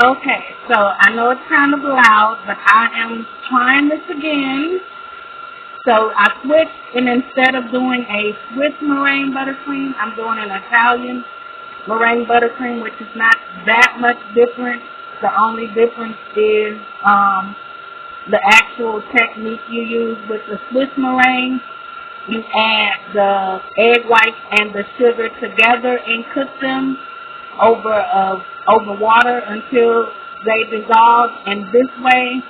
Okay, so I know it's kind of loud, but I am trying this again. So I switched, and instead of doing a Swiss meringue buttercream, I'm doing an Italian meringue buttercream, which is not that much different. The only difference is the actual technique you use with the Swiss meringue. You add the egg whites and the sugar together and cook them over water until they dissolve. And this way,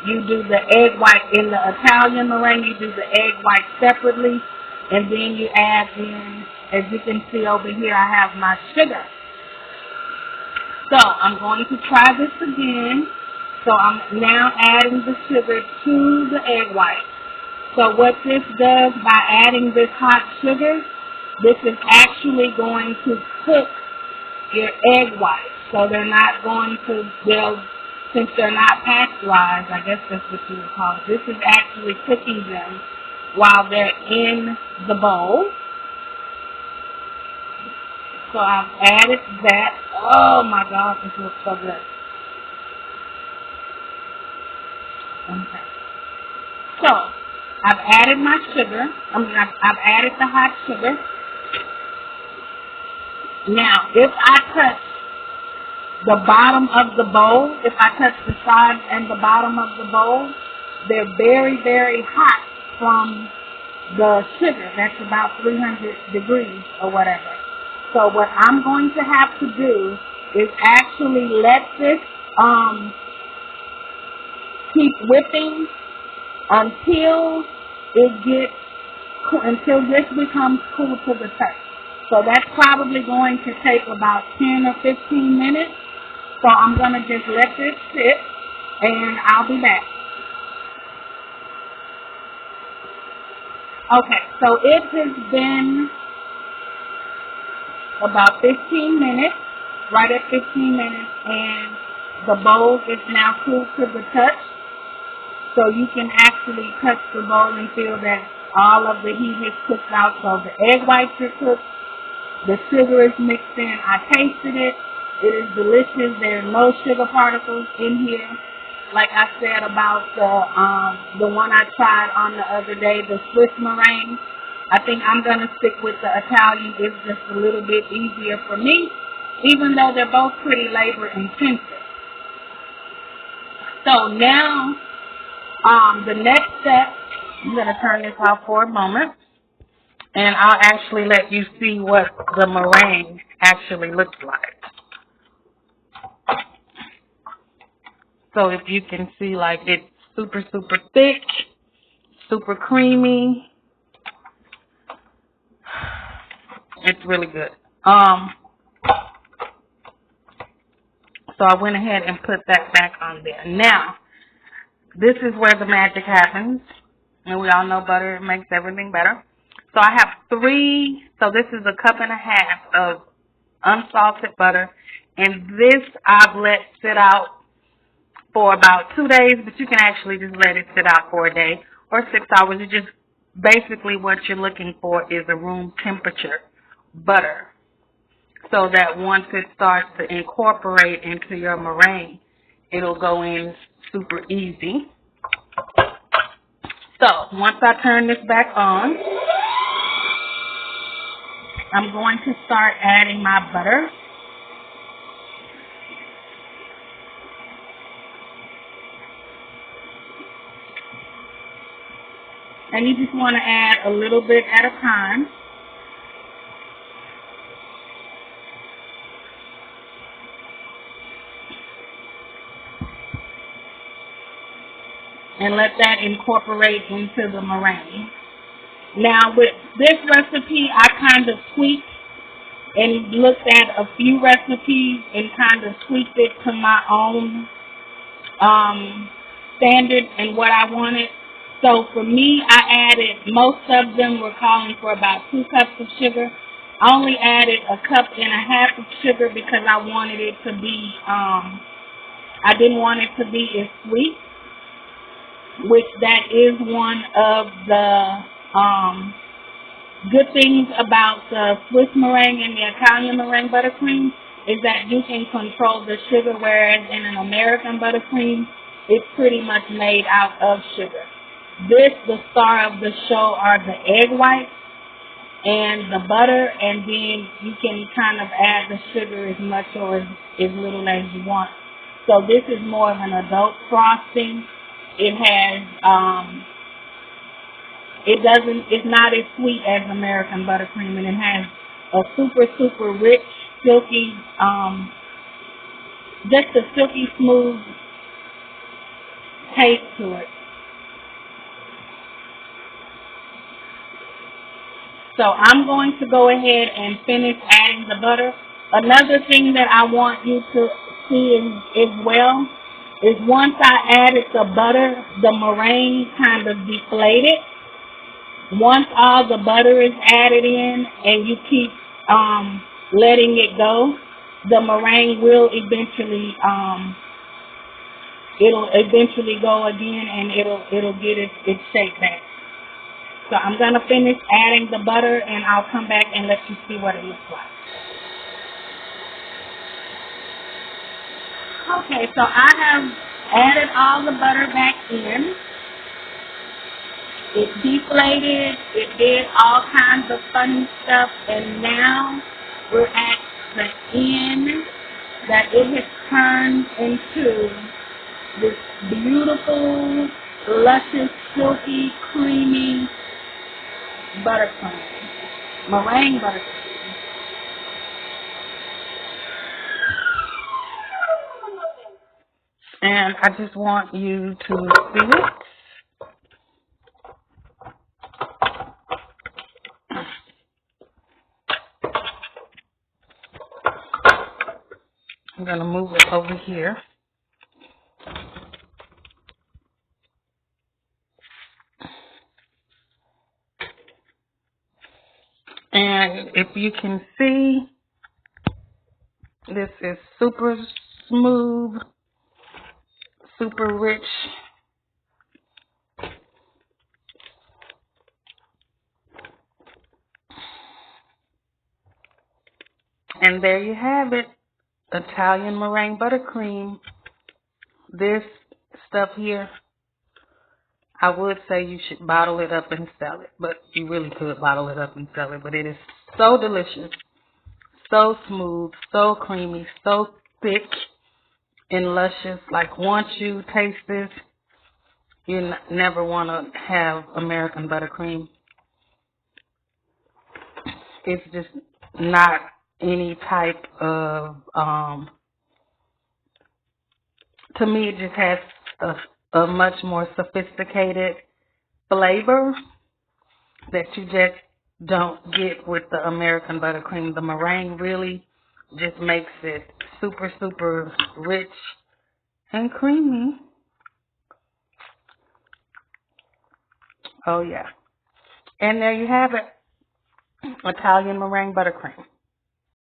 you do the egg white in the Italian meringue. You do the egg white separately, and then you add in. As you can see over here, I have my sugar. So I'm going to try this again. So I'm now adding the sugar to the egg white. So what this does by adding this hot sugar, this is actually going to cook your egg whites. So they're not going to, since they're not pasteurized, I guess that's what you would call it. This is actually cooking them while they're in the bowl. So I've added that. Oh my God, this looks so good. Okay. So I've added my sugar. I've added the hot sugar. Now, if I touch the bottom of the bowl, if I touch the sides and the bottom of the bowl, they're very, very hot from the sugar. That's about 300 degrees or whatever. So what I'm going to have to do is actually let this keep whipping until until this becomes cool to the touch. So that's probably going to take about 10 or 15 minutes. So I'm going to just let this sit, and I'll be back. Okay, so it has been about 15 minutes, right at 15 minutes, and the bowl is now cool to the touch. So you can actually touch the bowl and feel that all of the heat has cooked out. So the egg whites are cooked, the sugar is mixed in. I tasted it. It is delicious. There are no sugar particles in here. Like I said about the one I tried on the other day, the Swiss meringue. I think I'm going to stick with the Italian. It's just a little bit easier for me, even though they're both pretty labor intensive. So now, the next step, I'm going to turn this off for a moment, and I'll actually let you see what the meringue actually looks like. So if you can see, like, it's super, super thick, super creamy. It's really good. So I went ahead and put that back on there. Now, this is where the magic happens. And we all know butter makes everything better. So I have 3, so this is a cup and a half of unsalted butter. And this I've let sit out for about 2 days, but you can actually just let it sit out for a day or 6 hours. It's just basically what you're looking for is a room temperature butter, so that once it starts to incorporate into your meringue, it'll go in super easy. So once I turn this back on, I'm going to start adding my butter. And you just want to add a little bit at a time. And let that incorporate into the meringue. Now with this recipe, I kind of tweaked and looked at a few recipes and kind of tweaked it to my own standard and what I wanted. So for me, I added, most of them were calling for about 2 cups of sugar. I only added a cup and a half of sugar because I wanted it to be, I didn't want it to be as sweet, which that is one of the good things about the Swiss meringue and the Italian meringue buttercream is that you can control the sugar, whereas in an American buttercream, it's pretty much made out of sugar. This, the star of the show, are the egg whites and the butter, and then you can kind of add the sugar as much or as little as you want. So this is more of an adult frosting. It has, it's not as sweet as American buttercream, and it has a super, super rich, silky, just a silky smooth taste to it. So I'm going to go ahead and finish adding the butter. Another thing that I want you to see as well is once I added the butter, the meringue kind of deflated. Once all the butter is added in and you keep letting it go, the meringue will eventually it'll eventually go again, and it'll get its shape back. So I'm gonna finish adding the butter, and I'll come back and let you see what it looks like. Okay, so I have added all the butter back in. It deflated, it did all kinds of funny stuff, and now we're at the end that it has turned into this beautiful, luscious, silky, creamy buttercream, meringue buttercream. And I just want you to see it. I'm going to move it over here. And if you can see, this is super smooth, super rich. And there you have it, Italian meringue buttercream. This stuff here, I would say you should bottle it up and sell it, but you really could bottle it up and sell it. But it is so delicious, so smooth, so creamy, so thick and luscious. Like once you taste this, you never want to have American buttercream. It's just not any type of, to me it just has a much more sophisticated flavor that you just don't get with the American buttercream. The meringue really just makes it super, super rich and creamy. Oh yeah. And there you have it, Italian meringue buttercream.